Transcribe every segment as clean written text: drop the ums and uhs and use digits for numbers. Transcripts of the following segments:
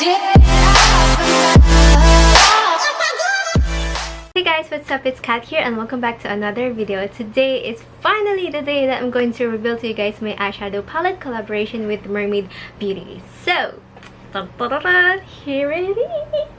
Hey guys, what's up? It's Kat here and welcome back to another video. Today is finally the day that I'm going to reveal to you guys my eyeshadow palette collaboration with Mermaid Beauty. So, here it is!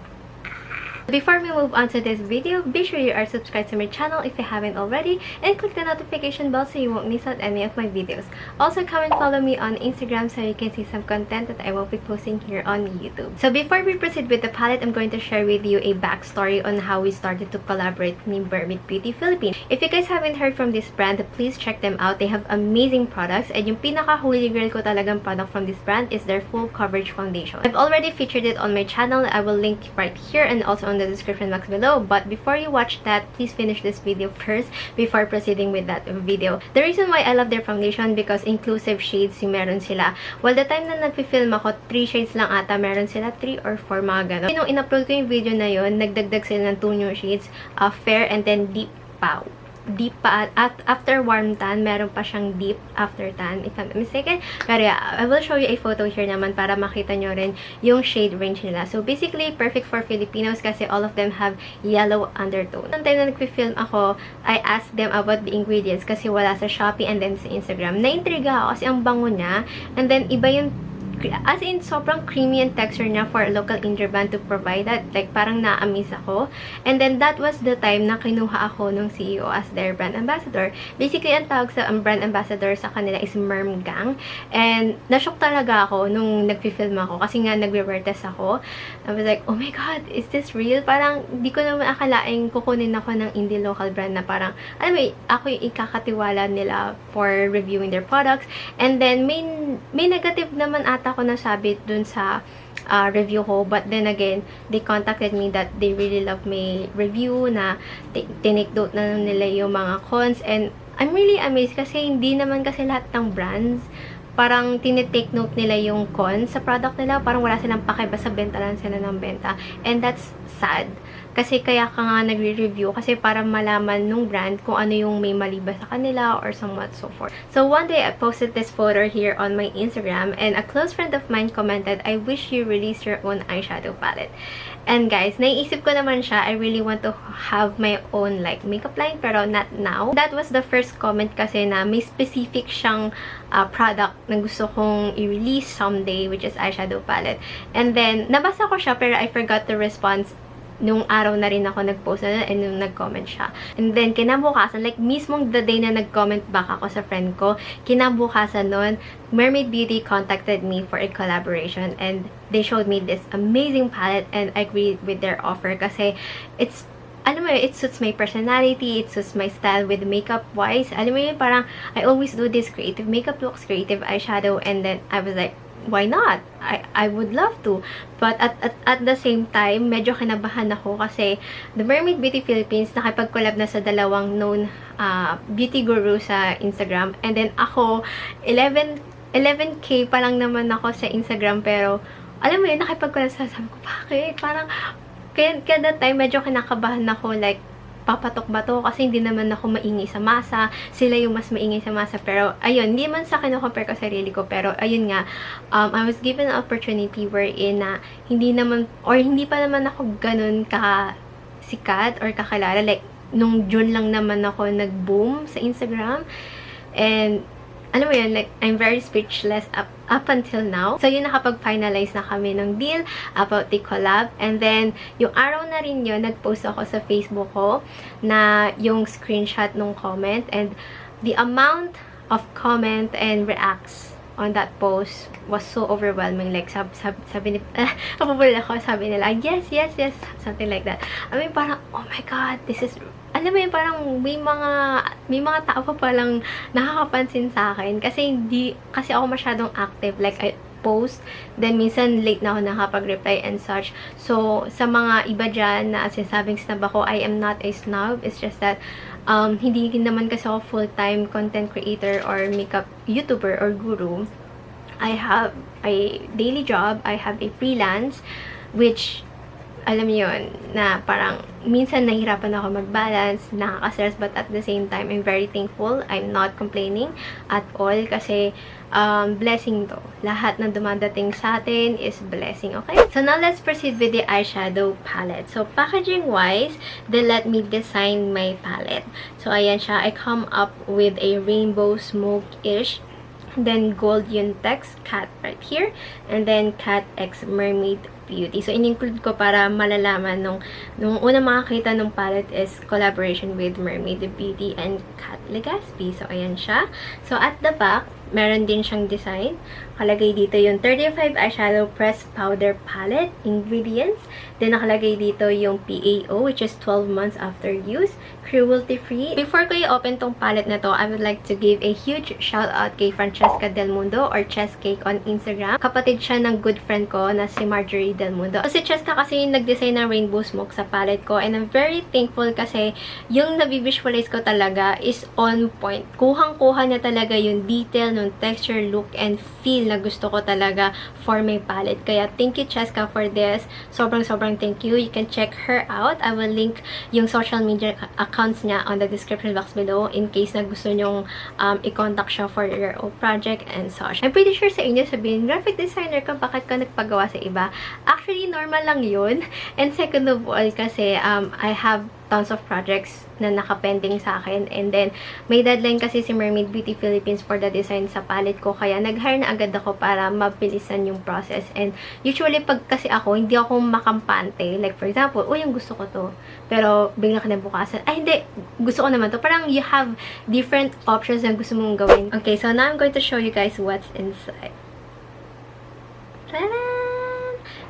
Before we move on to this video, be sure you are subscribed to my channel if you haven't already and click the notification bell so you won't miss out any of my videos. Also, come and follow me on Instagram so you can see some content that I will be posting here on YouTube. So before we proceed with the palette, I'm going to share with you a backstory on how we started to collaborate with Mermaid Beauty Philippines. If you guys haven't heard from this brand, please check them out. They have amazing products and yung pinaka-holy grail ko talagang product from this brand is their full coverage foundation. I've already featured it on my channel. I will link right here and also on the description box below, but before you watch that, please finish this video first before proceeding with that video. The reason why I love their foundation because inclusive shades yung meron sila. Well, the time na nagpi-film ako, 3 shades lang ata, meron sila 3 or 4 mga ganon. Nung in-upload ko yung video na yon, nagdagdag sila ng 2 new shades, fair and then deep pa at after warm tan, meron pa siyang deep after tan, if I'm not mistaken. Pero yeah, I will show you a photo here naman para makita nyo rin yung shade range nila. So basically, perfect for Filipinos kasi all of them have yellow undertone. Noong time na nagpi-film ako, I asked them about the ingredients kasi wala sa Shopee and then sa Instagram. Naintriga ako kasi ang bango niya and then iba yung as in, sobrang creamy and texture niya for a local indie brand to provide that. Like, parang na-amaze ako. And then, that was the time na kinuha ako nung CEO as their brand ambassador. Basically, ang tawag sa brand ambassador sa kanila is Merm Gang. And, nashock talaga ako nung nagpi-film ako. Kasi nga, nagre-wear test ako. I was like, oh my God, is this real? Parang, di ko naman akalaing kukunin ako ng indie local brand na parang, alam mo, ako yung ikakatiwala nila for reviewing their products. And then, may negative naman ata ako nasabi dun sa review ko, but then again, they contacted me that they really love my review, na tinake note na nila yung mga cons, and I'm really amazed kasi hindi naman kasi lahat ng brands parang tinitake note nila yung cons sa product nila, parang wala silang pake, basta benta lang sila ng benta, and that's sad. Kasi kaya ka nga nagre-review kasi para malaman nung brand kung ano yung may mali ba sa kanila or somewhat so forth. So one day, I posted this photo here on my Instagram and a close friend of mine commented, I wish you release your own eyeshadow palette. And guys, naiisip ko naman siya, I really want to have my own like makeup line pero not now. That was the first comment kasi na may specific siyang product na gusto kong i-release someday, which is eyeshadow palette. And then, nabasa ko siya pero I forgot to respond nung araw na rin ako nag-post na and nung nag-comment siya. And then, kinabukasan, like, mismong the day na nag-comment back ako sa friend ko, kinabukasan nun, Mermaid Beauty contacted me for a collaboration and they showed me this amazing palette and I agreed with their offer kasi it's, alam mo yun, it suits my personality, it suits my style with makeup-wise. Alam mo yun, parang, I always do this creative makeup looks, creative eyeshadow, and then I was like, why not? I would love to. But at the same time, medyo kinabahan ako kasi the Mermaid Beauty Philippines nakipag-collab na sa dalawang known beauty guru sa Instagram. And then ako, 11K pa lang naman ako sa Instagram pero alam mo yun, nakipag-collab sa sabi ko, bakit? Parang, kaya that time, medyo kinakabahan ako like, papatok ba to? Kasi hindi naman ako maingay sa masa. Sila yung mas maingay sa masa. Pero, ayun, hindi man sa akin compare ko sa sarili ko. Pero, ayun nga, I was given an opportunity wherein na hindi naman, or hindi pa naman ako ganun sikat or kakilala. Like, nung June lang naman ako nag-boom sa Instagram. And, alam mo yun, like, I'm very speechless up until now. So, yun, nakapag-finalize na kami ng deal about the collab. And then, yung araw na rin yun, nag-post ako sa Facebook ko na yung screenshot ng comment. And the amount of comment and reacts on that post was so overwhelming. Like, sabi nila, yes, yes, yes, something like that. I mean, parang, oh my God, this is, alam mo yun, parang may mga tao pa palang nakakapansin sa akin kasi ako masyadong active. Like, I post, then minsan late na ako nakapag-reply and such. So, sa mga iba dyan na sinasabing snob ako, I am not a snob. It's just that, hindi naman kasi ako full-time content creator or makeup YouTuber or guru. I have a daily job, I have a freelance, which alam niyo yun, na parang minsan nahihirapan ako mag-balance, nakaka-stress, but at the same time, I'm very thankful. I'm not complaining at all kasi blessing to. Lahat na dumadating sa atin is blessing, okay? So now, let's proceed with the eyeshadow palette. So, packaging-wise, they let me design my palette. So, ayan siya. I come up with a rainbow smoke-ish, then gold yung text, Katt right here, and then Katt x Mermaid Beauty. So, in-include ko para malalaman nung unang makakita ng palette is collaboration with Mermaid Beauty and Katt Legaspi. So, ayan siya. So, at the back, meron din siyang design. Nakalagay dito yung 35 eyeshadow pressed powder palette, ingredients. Then, nakalagay dito yung PAO, which is 12 months after use, cruelty-free. Before ko i-open tong palette na to, I would like to give a huge shout out kay Franchesca del Mundo or Chess Cake on Instagram. Kapatid siya ng good friend ko na si Marjorie del Mundo. So, si Chesca kasi yung nag-design ng rainbow smoke sa palette ko, and I'm very thankful kasi yung nabivisualize ko talaga is on point. Kuhang-kuha niya talaga yung detail, yung texture, look, and feel na gusto ko talaga for my palette. Kaya, thank you, Chesca, for this. Sobrang thank you. You can check her out. I will link yung social media accounts niya on the description box below in case na gusto nyong i-contact siya for your own project and such. I'm pretty sure sa inyo sabihin, graphic designer ka, bakit ka nagpagawa sa iba? Actually, normal lang yun. And second of all, kasi I have tons of projects na nakapending sa akin. And then, may deadline kasi si Mermaid Beauty Philippines for the design sa palette ko. Kaya, nag-hire na agad ako para mabilisan yung process. And usually, pag kasi ako, hindi ako makampante. Like, for example, yung gusto ko to. Pero, bigla ka na bukasan. Ay, hindi. Gusto ko naman to. Parang you have different options na gusto mong gawin. Okay, so now I'm going to show you guys what's inside. Ta-da!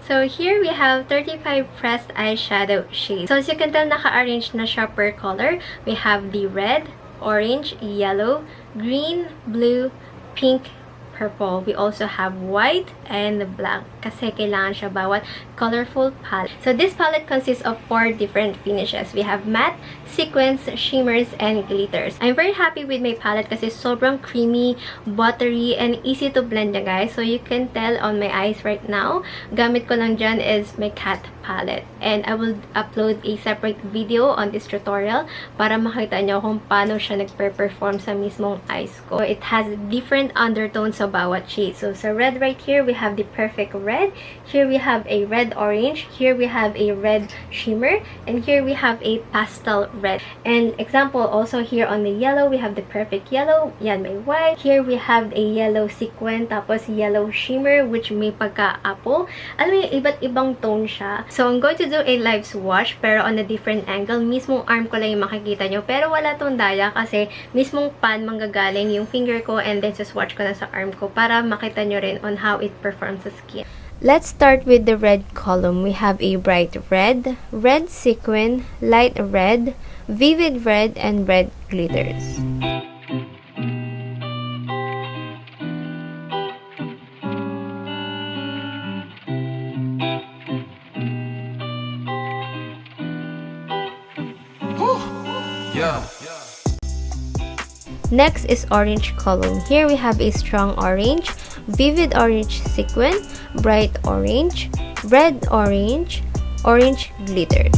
So, here we have 35 pressed eyeshadow shades. So, as you can tell, naka-arrange na siya per color. We have the red, orange, yellow, green, blue, pink, purple. We also have white and black kasi kailangan siya bawat colorful palette. So, this palette consists of 4 different finishes. We have matte, sequins, shimmers, and glitters. I'm very happy with my palette kasi sobrang creamy, buttery, and easy to blend niya, guys. So, you can tell on my eyes right now, gamit ko lang dyan is my Katt palette. And I will upload a separate video on this tutorial para makita nyo kung paano siya nagpe-perform sa mismong eyes ko. So, it has different undertones sa bawat shade. So, sa red right here, we have the perfect red. Here, we have a red orange. Here, we have a red shimmer. And here, we have a pastel red. And example, also here on the yellow, we have the perfect yellow. Yan, may white. Here, we have a yellow sequin, tapos yellow shimmer, which may pagka-apple. Alam mo yung iba't ibang tone siya. So, I'm going to do a live swatch, pero on a different angle. Mismong arm ko lang yung makikita nyo. Pero wala tong daya kasi mismong pan manggagaling yung finger ko, and then swatch ko na sa arm ko para makita nyo rin on how it performs sa skin. Let's start with the red column. We have a bright red, red sequin, light red, vivid red, and red glitters. Next is orange column. Here we have a strong orange, vivid orange sequin, bright orange, red orange, orange glitter.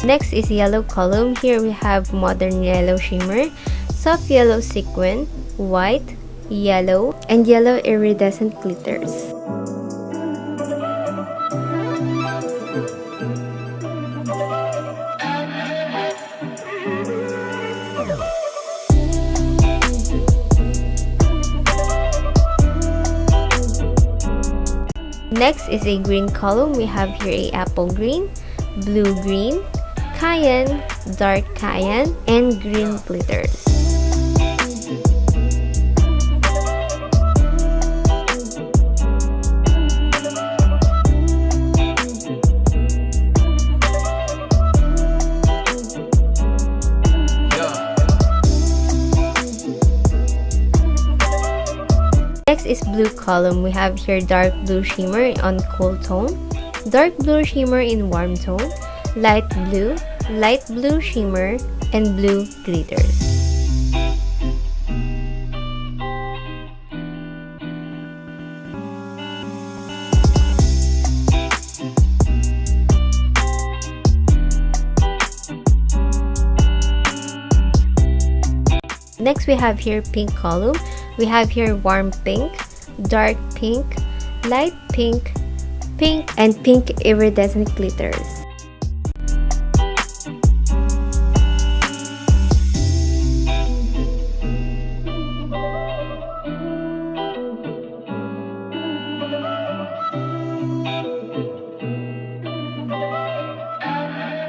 Next is yellow column. Here we have modern yellow shimmer, soft yellow sequin, white, yellow, and yellow iridescent glitters. Next is a green column. We have here a apple green, blue green, cayenne, dark cayenne, and green glitters. Next is blue column. We have here dark blue shimmer on cool tone, dark blue shimmer in warm tone, light blue shimmer, and blue glitters. Next, we have here pink column. We have here warm pink, dark pink, light pink, pink, and pink iridescent glitters.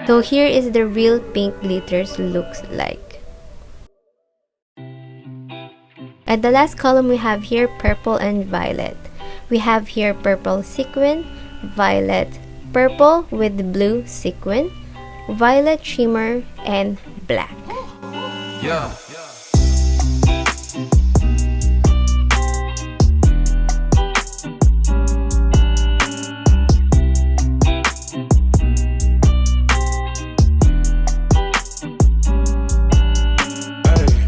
So here is the real pink glitters looks like. At the last column, we have here purple and violet. We have here purple sequin, violet purple with blue sequin, violet shimmer, and black. Yeah.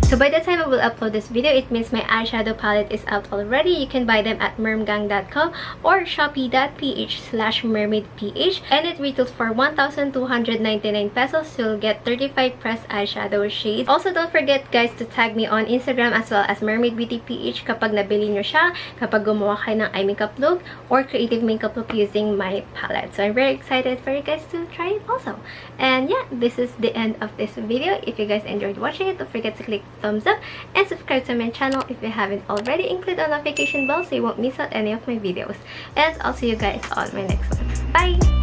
So by the time I will upload this video, it means my eyeshadow palette is out already. You can buy them at mermgang.com or shopee.ph/mermaidph, and it retails for 1,299 pesos. So you'll get 35 pressed eyeshadow shades. Also, don't forget guys to tag me on Instagram as well as mermaidbph kapag nabili nyo siya, kapag gumawa kayo ng eye makeup look or creative makeup look using my palette. So I'm very excited for you guys to try it also. And yeah, this is the end of this video. If you guys enjoyed watching it, don't forget to click thumbs up and subscribe to my channel if you haven't already. Include a notification bell so you won't miss out any of my videos. And I'll see you guys on my next one. Bye!